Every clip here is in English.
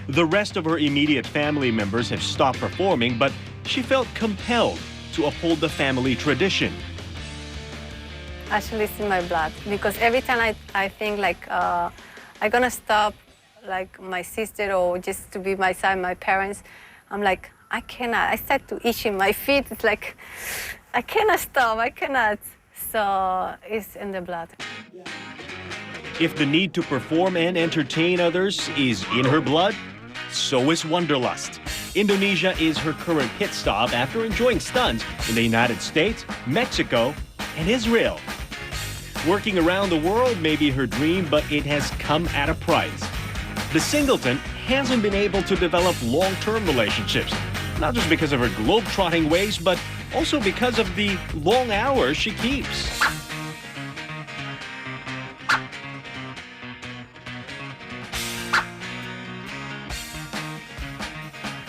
The rest of her immediate family members have stopped performing, but she felt compelled to uphold the family tradition. Actually, it's in my blood because every time I think like I'm gonna stop like my sister or just to be my side, my parents, I'm like, I cannot. I start to itch in my feet. It's like, I cannot stop, I cannot. So it's in the blood. If the need to perform and entertain others is in her blood, so is Wanderlust. Indonesia is her current pit stop after enjoying stunts in the United States, Mexico, and Israel. Working around the world may be her dream, but it has come at a price. The singleton hasn't been able to develop long-term relationships, not just because of her globe-trotting ways, but also because of the long hours she keeps.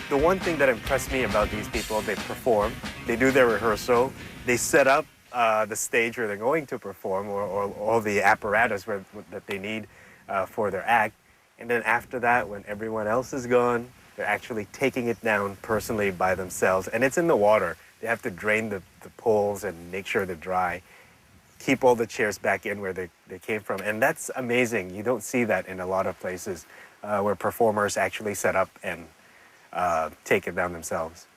The one thing that impressed me about these people, they perform, they do their rehearsal, they set up the stage where they're going to perform or all the apparatus that they need for their act. And then after that, when everyone else is gone, they're actually taking it down personally by themselves. And it's in the water. They have to drain the poles and make sure they're dry. Keep all the chairs back in where they came from. And that's amazing. You don't see that in a lot of places where performers actually set up and take it down themselves.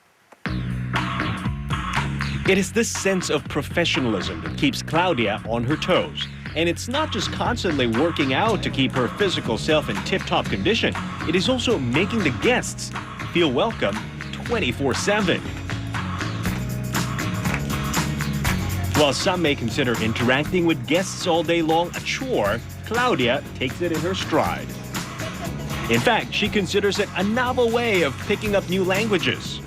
It is this sense of professionalism that keeps Claudia on her toes. And it's not just constantly working out to keep her physical self in tip-top condition. It is also making the guests feel welcome 24/7. While some may consider interacting with guests all day long a chore, Claudia takes it in her stride. In fact, she considers it a novel way of picking up new languages.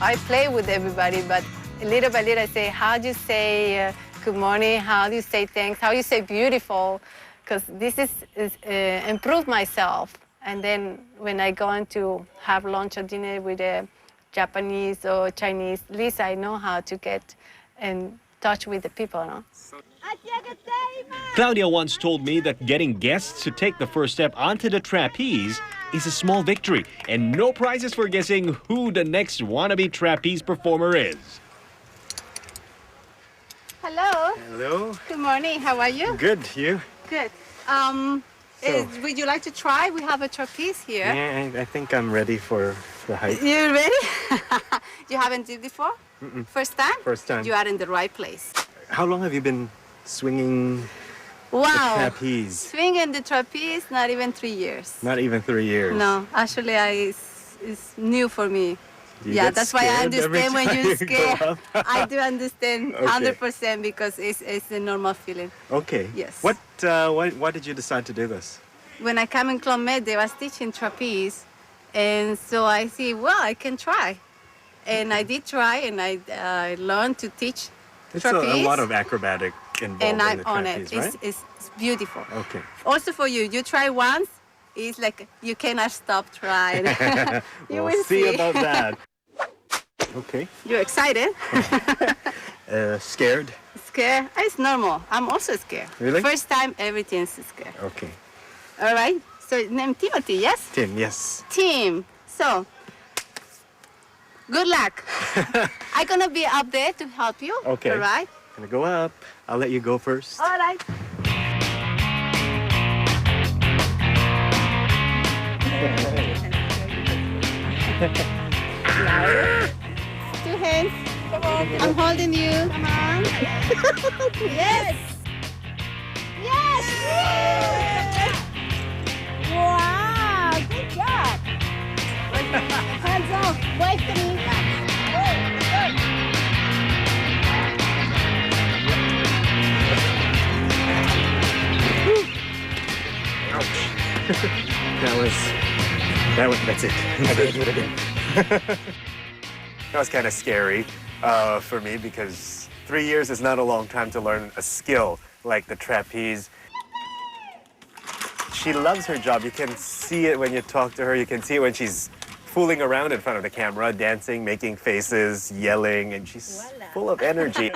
I play with everybody, but little by little I say, how do you say good morning? How do you say thanks? How do you say beautiful? Because this is improve myself. And then when I go in to have lunch or dinner with a Japanese or Chinese, at least I know how to get in touch with the people, no? Claudia once told me that getting guests to take the first step onto the trapeze is a small victory, and no prizes for guessing who the next wannabe trapeze performer is. Hello. Hello. Good morning. How are you? Good. You? Good. Would you like to try? We have a trapeze here. Yeah, I think I'm ready for the hike. You ready? You haven't did before? Mm-mm. First time? First time. You are in the right place. How long have you been swinging Wow. the trapeze? Swinging the trapeze, not even 3 years. Not even 3 years. No, actually, it's new for me. Do you Yeah, get that's why I scared every understand when time you're you go scared. up? I do understand Okay. 100% because it's a normal feeling. Okay. Yes. Why did you decide to do this? When I come in Club Med, they was teaching trapeze, and so I see, well, I can try. And I did try, and I learned to teach It's trapeze. a lot of acrobatic involved And in I'm the on trapeze, it. right? It's beautiful. Okay. Also for you, you try once, it's like you cannot stop trying. You We'll will see about that. Okay. You're excited? Scared? Scared? It's normal. I'm also scared. Really? First time, everything's scared. Okay. All right? So name Timothy, yes? Tim, yes. Tim. So, good luck. I'm gonna be up there to help you. Okay. All right? Gonna go up. I'll let you go first. All right. Two hands. Come on. I'm holding you. Come on. Yes. Yes. Wow. Good job. Hands off. Wave to me. That's it. I gotta do it again. That was kind of scary for me because 3 years is not a long time to learn a skill like the trapeze. She loves her job. You can see it when you talk to her. You can see it when she's fooling around in front of the camera, dancing, making faces, yelling, and she's full of energy.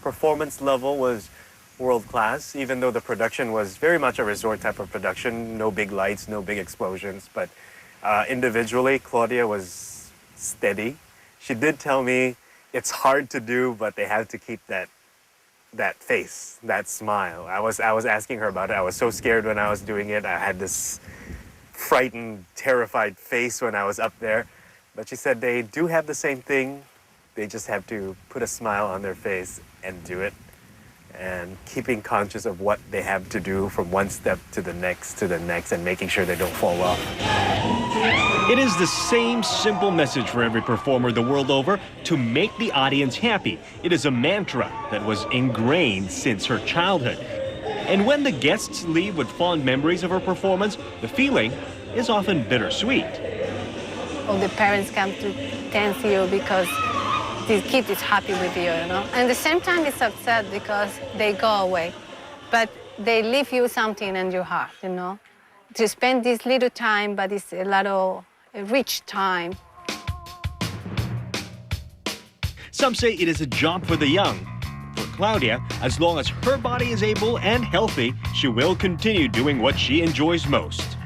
Performance level was world class, even though the production was very much a resort type of production, no big lights, no big explosions. But individually, Claudia was steady. She did tell me it's hard to do, but they have to keep that face, that smile. I was asking her about it. I was so scared when I was doing it. I had this frightened, terrified face when I was up there. But she said they do have the same thing. They just have to put a smile on their face and do it. And keeping conscious of what they have to do from one step to the next, and making sure they don't fall off. It is the same simple message for every performer the world over: to make the audience happy. It is a mantra that was ingrained since her childhood. And when the guests leave with fond memories of her performance, the feeling is often bittersweet. All the parents come to thank you because the kid is happy with you, you know. And at the same time, it's upset because they go away. But they leave you something in your heart, you know. To spend this little time, but it's a lot of rich time. Some say it is a job for the young. For Claudia, as long as her body is able and healthy, she will continue doing what she enjoys most.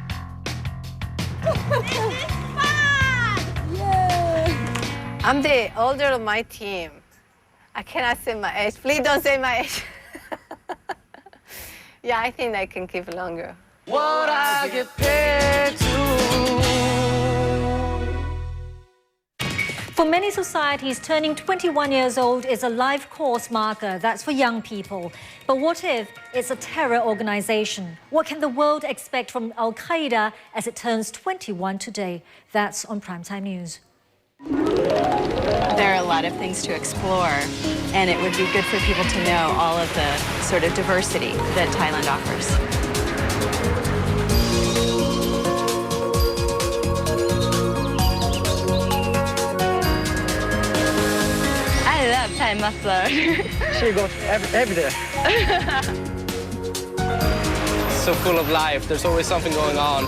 I'm the older of my team. I cannot say my age. Please don't say my age. Yeah, I think I can keep longer. What I get paid to. For many societies, turning 21 years old is a life course marker. That's for young people. But what if it's a terror organization? What can the world expect from Al-Qaeda as it turns 21 today? That's on Primetime News. There are a lot of things to explore, and it would be good for people to know all of the sort of diversity that Thailand offers. I love Thai massage. She goes every day. So full of life. There's always something going on.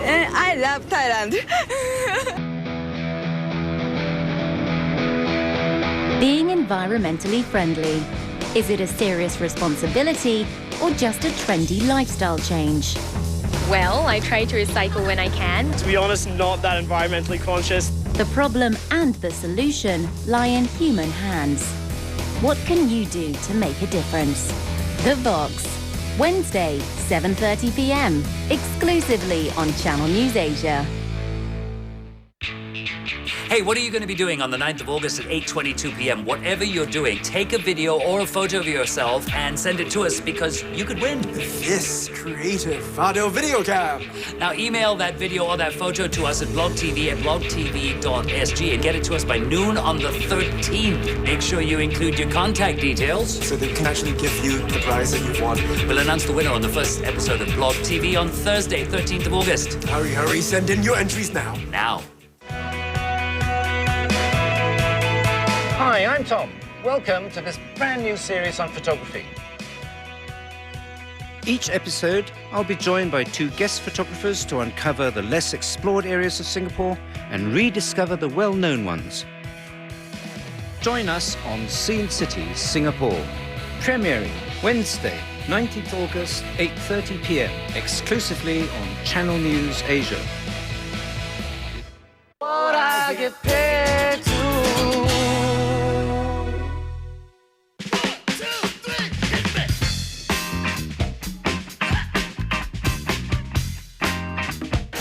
I love Thailand. Being environmentally friendly. Is it a serious responsibility or just a trendy lifestyle change? Well, I try to recycle when I can. To be honest, not that environmentally conscious. The problem and the solution lie in human hands. What can you do to make a difference? The Vox. Wednesday, 7:30 p.m. exclusively on Channel News Asia. Hey, what are you going to be doing on the 9th of August at 8:22 p.m.? Whatever you're doing, take a video or a photo of yourself and send it to us because you could win. This creative photo video cam. Now email that video or that photo to us at blogtv@blogtv.sg and get it to us by noon on the 13th. Make sure you include your contact details so they can actually give you the prize that you've won. We'll announce the winner on the first episode of Blog TV on Thursday, 13th of August. Hurry, hurry, send in your entries now. Now. Hi, I'm Tom. Welcome to this brand new series on photography. Each episode, I'll be joined by two guest photographers to uncover the less explored areas of Singapore and rediscover the well-known ones. Join us on Scene City, Singapore. Premiering Wednesday, 19th August, 8:30 p.m. exclusively on Channel News Asia. What I get paid to.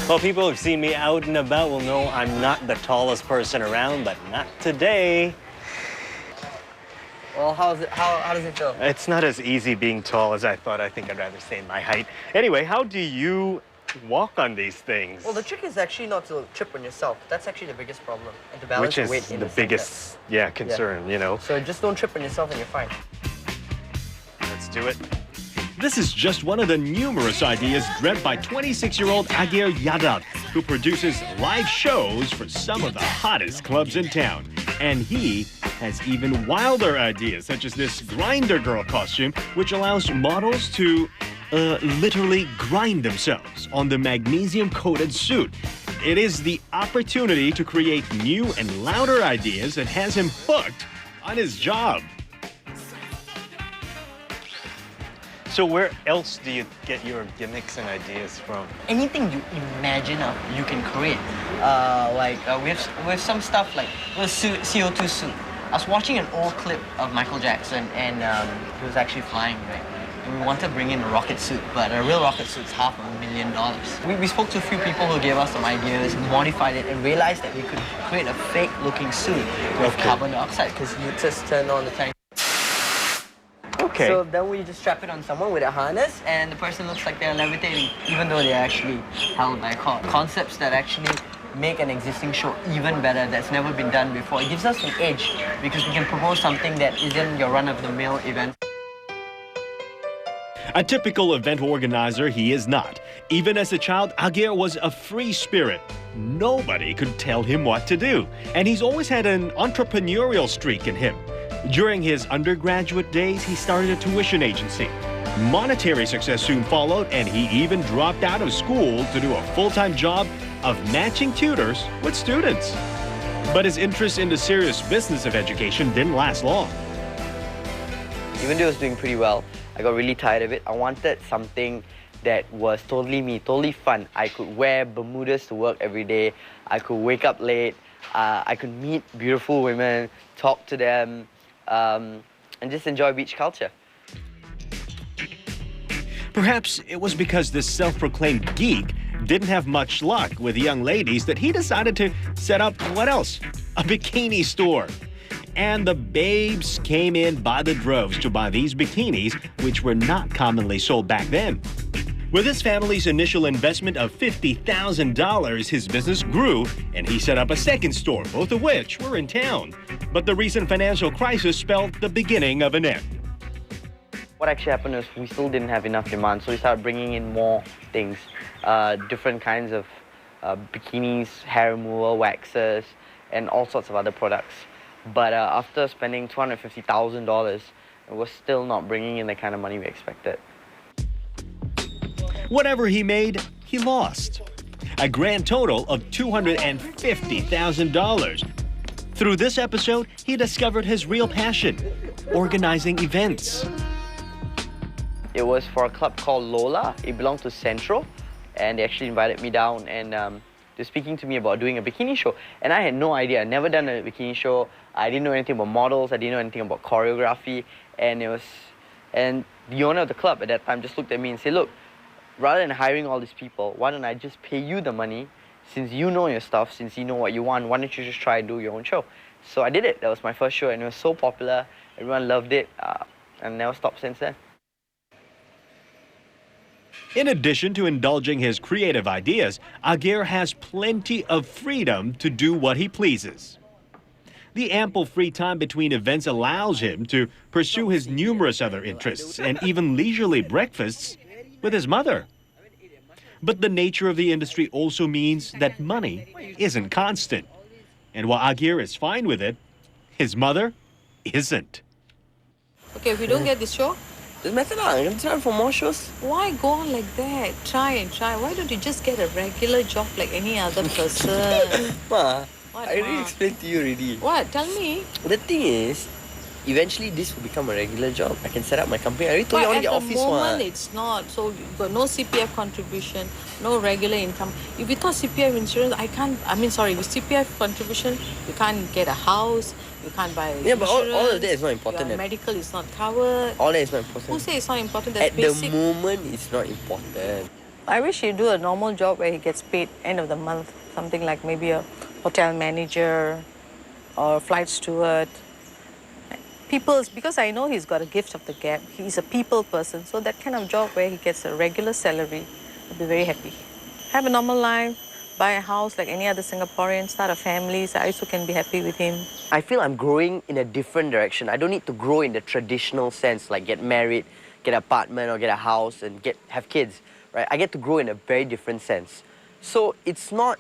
Well, people who've seen me out and about will know I'm not the tallest person around, but not today. Well, how does it feel? It's not as easy being tall as I thought. I think I'd rather stay in my height. Anyway, how do you walk on these things? Well, the trick is actually not to trip on yourself. That's actually the biggest problem. And to balance Which your is weight in the biggest, concern, you know. So just don't trip on yourself and you're fine. Let's do it. This is just one of the numerous ideas dreamt by 26-year-old Agir Yadav, who produces live shows for some of the hottest clubs in town. And he has even wilder ideas, such as this grinder girl costume, which allows models to literally grind themselves on the magnesium-coated suit. It is the opportunity to create new and louder ideas that has him hooked on his job. So where else do you get your gimmicks and ideas from? Anything you imagine of, you can create. We have some stuff like the CO2 suit. I was watching an old clip of Michael Jackson, and he was actually flying, right? And we wanted to bring in a rocket suit, but a real rocket suit's $500,000. We spoke to a few people who gave us some ideas, modified it, and realized that we could create a fake-looking suit with carbon dioxide, because you just turn on the tank. Okay. So then we just strap it on someone with a harness, and the person looks like they're levitating, even though they're actually held by a cord. Concepts that actually make an existing show even better, that's never been done before. It gives us an edge, because we can propose something that isn't your run-of-the-mill event. A typical event organizer, he is not. Even as a child, Agir was a free spirit. Nobody could tell him what to do. And he's always had an entrepreneurial streak in him. During his undergraduate days, he started a tuition agency. Monetary success soon followed, and he even dropped out of school to do a full-time job of matching tutors with students. But his interest in the serious business of education didn't last long. Even though I was doing pretty well, I got really tired of it. I wanted something that was totally me, totally fun. I could wear Bermudas to work every day. I could wake up late. I could meet beautiful women, talk to them, and just enjoy beach culture. Perhaps it was because this self-proclaimed geek didn't have much luck with young ladies that he decided to set up, what else? A bikini store. And the babes came in by the droves to buy these bikinis, which were not commonly sold back then. With his family's initial investment of $50,000, his business grew, and he set up a second store, both of which were in town. But the recent financial crisis spelled the beginning of an end. What actually happened is we still didn't have enough demand, so we started bringing in more things, different kinds of bikinis, hair removal, waxes, and all sorts of other products. But after spending $250,000, it was still not bringing in the kind of money we expected. Whatever he made, he lost. A grand total of $250,000. Through this episode, he discovered his real passion, organizing events. It was for a club called Lola. It belonged to Central, and they actually invited me down, and they're speaking to me about doing a bikini show. And I had no idea. I'd never done a bikini show. I didn't know anything about models. I didn't know anything about choreography. And the owner of the club at that time just looked at me and said, look, rather than hiring all these people, why don't I just pay you the money? Since you know your stuff, since you know what you want, why don't you just try and do your own show? So I did it. That was my first show, and it was so popular. Everyone loved it, and never stopped since then. In addition to indulging his creative ideas, Agir has plenty of freedom to do what he pleases. The ample free time between events allows him to pursue his numerous other interests and even leisurely breakfasts with his mother. But the nature of the industry also means that money isn't constant. And while Agir is fine with it, his mother isn't. Okay, if we don't get this show, doesn't matter, I'm going to try for more shows. why go on like that? Try and try. Why don't you just get a regular job like any other person? Ma, What, I already Ma? explained to you already. What? Tell me. The thing is, eventually this will become a regular job. I can set up my company. I already told you I want to get at office the moment, one. it's not. So you've got no CPF contribution, no regular income. If without CPF insurance, with CPF contribution, you can't get a house, you can't buy Yeah, but all insurance, of that is not important. your medical is not covered. All that is not important. Who says it's not important? That's At basic. the moment, it's not important. I wish he'd do a normal job where he gets paid end of the month. Something like maybe a hotel manager or a flight steward. Because I know he's got a gift of the gab. He's a people person. So that kind of job where he gets a regular salary, I'll be very happy. Have a normal life, buy a house like any other Singaporean, start a family, so I also can be happy with him. I feel I'm growing in a different direction. I don't need to grow in the traditional sense, like get married, get an apartment or get a house and have kids, right? I get to grow in a very different sense. So it's not,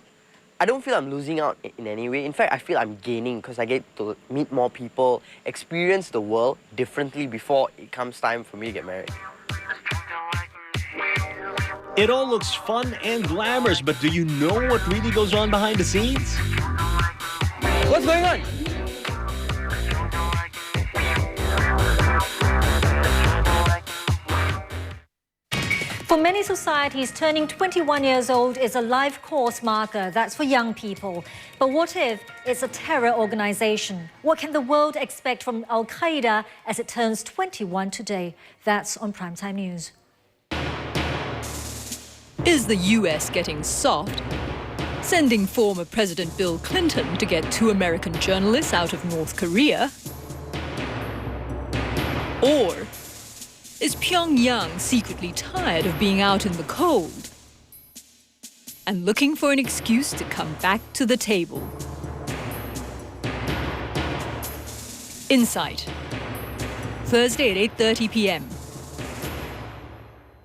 I don't feel I'm losing out in any way. In fact, I feel I'm gaining because I get to meet more people, experience the world differently before it comes time for me to get married. It all looks fun and glamorous, but do you know what really goes on behind the scenes? What's going on? For many societies, turning 21 years old is a life course marker. That's for young people. But what if it's a terror organization? What can the world expect from Al-Qaeda as it turns 21 today? That's on Primetime News. Is the US getting soft? Sending former President Bill Clinton to get 2 American journalists out of North Korea? Or is Pyongyang secretly tired of being out in the cold and looking for an excuse to come back to the table? Insight, Thursday at 8:30 p.m.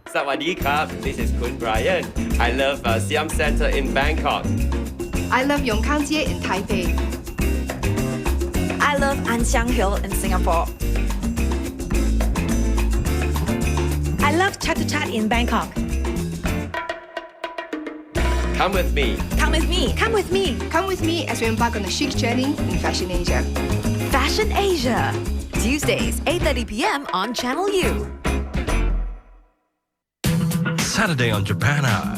Sawadee krap, this is Kun Brian. I love Siam Center in Bangkok. I love Yongkanjie in Taipei. I love Anxiang Hill in Singapore. I love Chatuchak in Bangkok. Come with me. Come with me. Come with me. Come with me as we embark on a chic journey in Fashion Asia. Fashion Asia. Tuesdays, 8:30 p.m. on Channel U. Saturday on Japan Hour.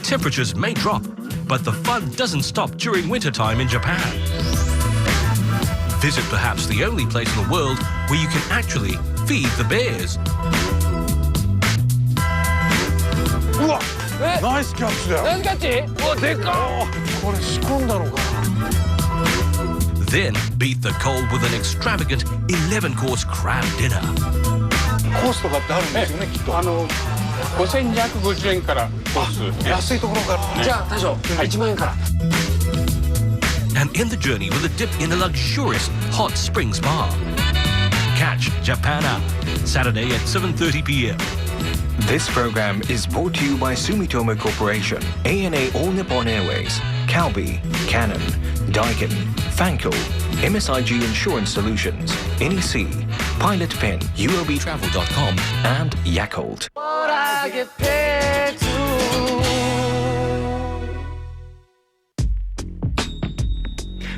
Temperatures may drop, but the fun doesn't stop during wintertime in Japan. Visit perhaps the only place in the world where you can actually feed the bears. Nice catch there. Nice catch. Then beat the cold with an extravagant 11-course crab dinner. コースとかってあるんですよね、きっと。5250円からコース。安いところから。じゃあ大将、1万円から。And end the journey with a dip in a luxurious hot spring spa. Catch Japan Hour, Saturday at 7:30 p.m. This program is brought to you by Sumitomo Corporation, ANA All Nippon Airways, Calbee, Canon, Daikin, Fankel, MSIG Insurance Solutions, NEC, Pilot Pen, UOBTravel.com, and Yakult. What I get paid to.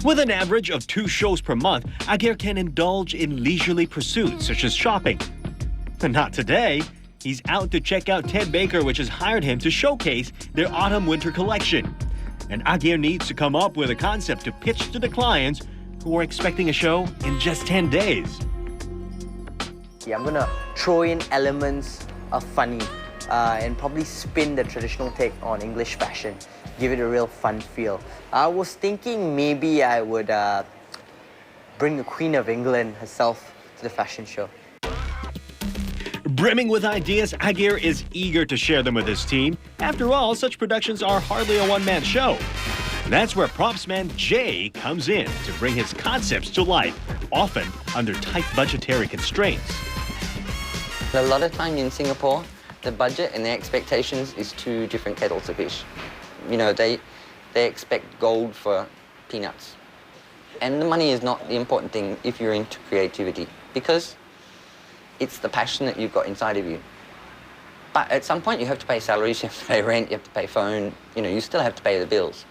With an average of 2 shows per month, Agir can indulge in leisurely pursuits such as shopping. But not today. He's out to check out Ted Baker, which has hired him to showcase their autumn-winter collection. And Agir needs to come up with a concept to pitch to the clients who are expecting a show in just 10 days. Yeah, I'm gonna throw in elements of funny and probably spin the traditional take on English fashion, give it a real fun feel. I was thinking maybe I would bring the Queen of England herself to the fashion show. Brimming with ideas, Agir is eager to share them with his team. After all, such productions are hardly a one-man show. That's where props man Jay comes in to bring his concepts to life, often under tight budgetary constraints. A lot of time in Singapore, the budget and the expectations is 2 different kettles of fish. You know, they expect gold for peanuts. And the money is not the important thing if you're into creativity, because it's the passion that you've got inside of you. But at some point you have to pay salaries, you have to pay rent, you have to pay phone, you know, you still have to pay the bills.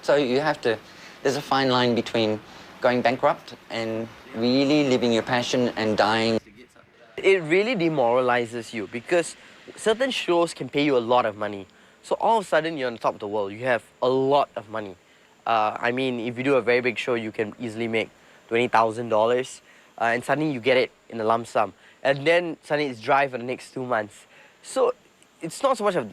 So you have to, there's a fine line between going bankrupt and really living your passion and dying. It really demoralizes you because certain shows can pay you a lot of money. So all of a sudden you're on the top of the world, you have a lot of money. I mean, if you do a very big show, you can easily make $20,000 and suddenly you get it in a lump sum. And then suddenly it's dry for the next 2 months. So it's not so much of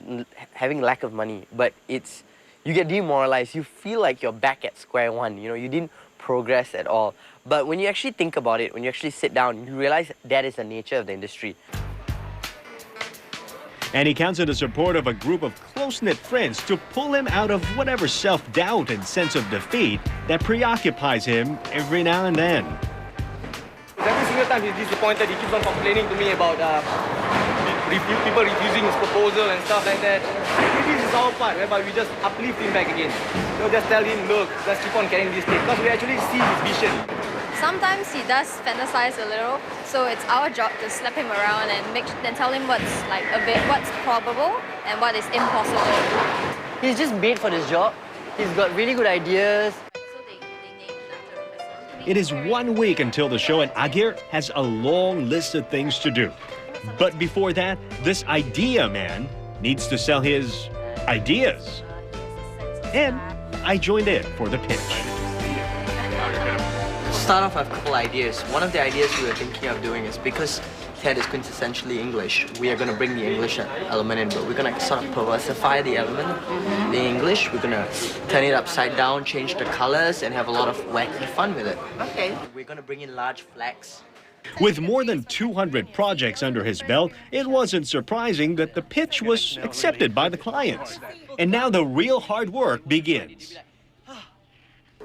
having lack of money, but it's, you get demoralized. You feel like you're back at square one. You know, you didn't progress at all. But when you actually think about it, when you actually sit down, you realize that is the nature of the industry. And he counts on the support of a group of close-knit friends to pull him out of whatever self-doubt and sense of defeat that preoccupies him every now and then. Every single time he's disappointed, he keeps on complaining to me about people refusing his proposal and stuff like that. Maybe this is our part, whereby we just uplift him back again. You know, just tell him, look, just keep on carrying this thing, because we actually see his vision. Sometimes he does fantasize a little, so it's our job to slap him around and tell him what's like what's probable and what is impossible. He's just made for this job. He's got really good ideas. It is 1 week until the show, and Agir has a long list of things to do. But before that, this idea man needs to sell his ideas. And I joined in for the pitch. Start off with a couple ideas. One of the ideas we were thinking of doing is because TED is quintessentially English, we are going to bring the English element in, but we're going to sort of perversify the element, the English. We're going to turn it upside down, change the colors, and have a lot of wacky fun with it. Okay. We're going to bring in large flags. With more than 200 projects under his belt, it wasn't surprising that the pitch was accepted by the clients. And now the real hard work begins.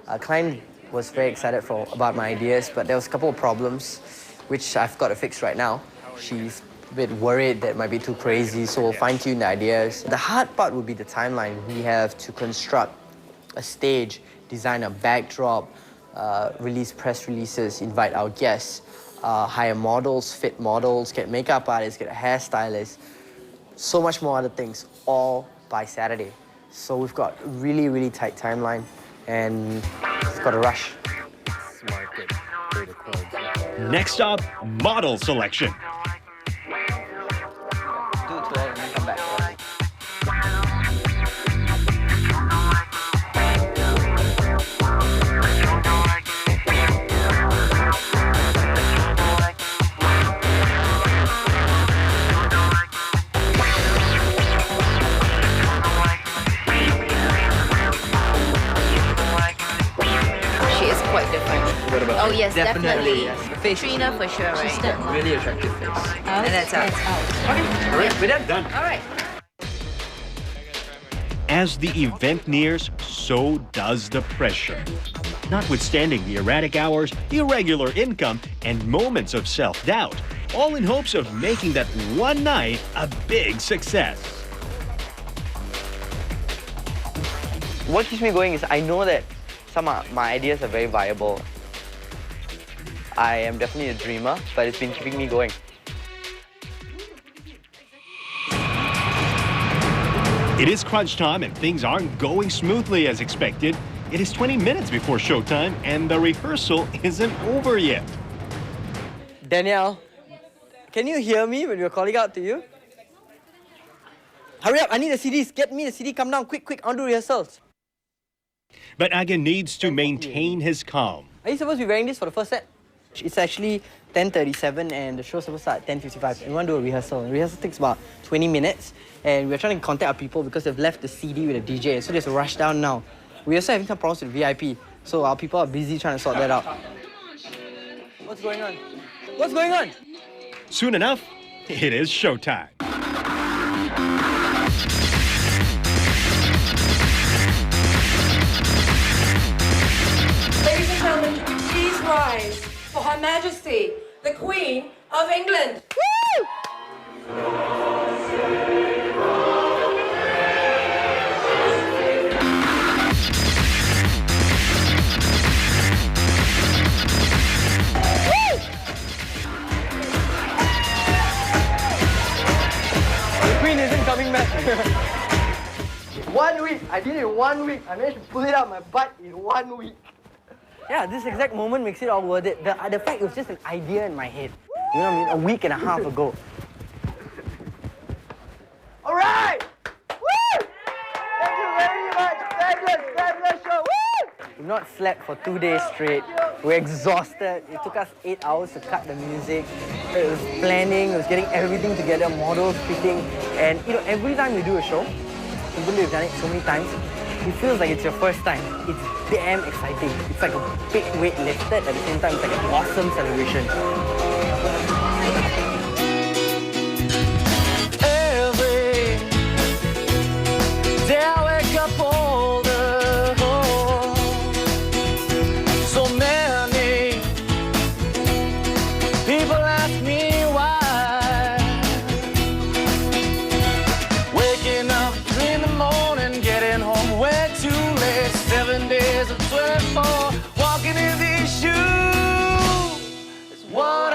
Our client was very excited about my ideas, but there was a couple of problems which I've got to fix right now. She's a bit worried that it might be too crazy, so we'll fine-tune the ideas. The hard part would be the timeline. We have to construct a stage, design a backdrop, release press releases, invite our guests, hire models, fit models, get makeup artists, get a hairstylist, so much more other things, all by Saturday. So we've got a really, really tight timeline, and we've got to rush. Next up, model selection. Do it to all and then come back. She is quite different. What about Oh yes, definitely. Yes. The face. Trina for sure, right? Really attractive face. And that's out. Okay, all right, we're done. All right. As the event nears, so does the pressure. Notwithstanding the erratic hours, irregular income, and moments of self-doubt, all in hopes of making that one night a big success. What keeps me going is I know that some of my ideas are very viable. I am definitely a dreamer, but it's been keeping me going. It is crunch time and things aren't going smoothly as expected. It is 20 minutes before showtime and the rehearsal isn't over yet. Danielle, can you hear me when we're calling out to you? Hurry up, I need the CDs. Get me the CD, come down, quick, quick, on to rehearsals. But Aga needs to maintain his calm. Are you supposed to be wearing this for the first set? It's actually 10:37 and the show's supposed to start at 10:55. We want to do a rehearsal. The rehearsal takes about 20 minutes and we're trying to contact our people because they've left the CD with the DJ, so there's a rush down now. We're also having some problems with VIP, so our people are busy trying to sort that out. What's going on? What's going on? Soon enough, it is showtime. Ladies and gentlemen, please rise for Her Majesty, the Queen of England. Woo! The Queen isn't coming back. 1 week. I did it in 1 week. I managed to pull it out my butt in 1 week. Yeah, this exact moment makes it all worth it. The fact it was just an idea in my head. You know what I mean? A week and a half ago. All right! Woo! Thank you very much. Fabulous show. Woo! We've not slept for 2 days straight. We're exhausted. It took us 8 hours to cut the music. It was planning, it was getting everything together, models, fitting. And you know, every time we do a show, even though we've done it so many times, it feels like it's your first time. It's damn exciting. It's like a big weight lifted, at the same time it's like an awesome celebration. Every day I wake up older. So many people ask me why. Waking up 3 in the morning, getting home way too late. 7 days of 24, walking in these shoes is what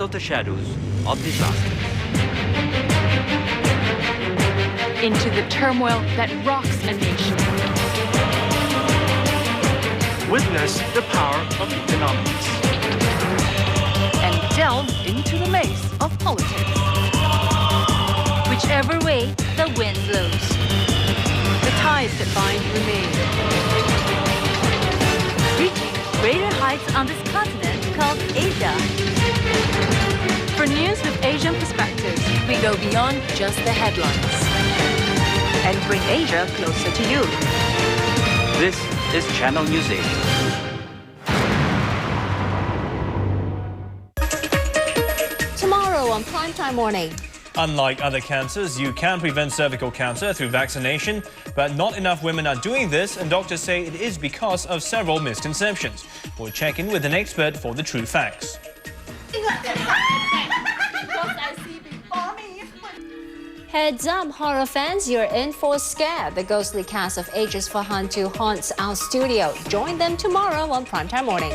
out of the shadows of disaster. Into the turmoil that rocks a nation. Witness the power of economics. And delve into the maze of politics. Whichever way the wind blows, the ties that bind remain. Reaching greater heights on this continent called Asia. For news with Asian perspectives, We go beyond just the headlines. And bring Asia closer to you. This is Channel News Asia. Tomorrow on Primetime Morning. Unlike other cancers, you can prevent cervical cancer through vaccination, but not enough women are doing this, and doctors say it is because of several misconceptions. We'll check in with an expert for the true facts. Heads up, horror fans, you're in for a scare. The ghostly cast of Ages for Hantu haunts our studio. Join them tomorrow on Primetime Morning.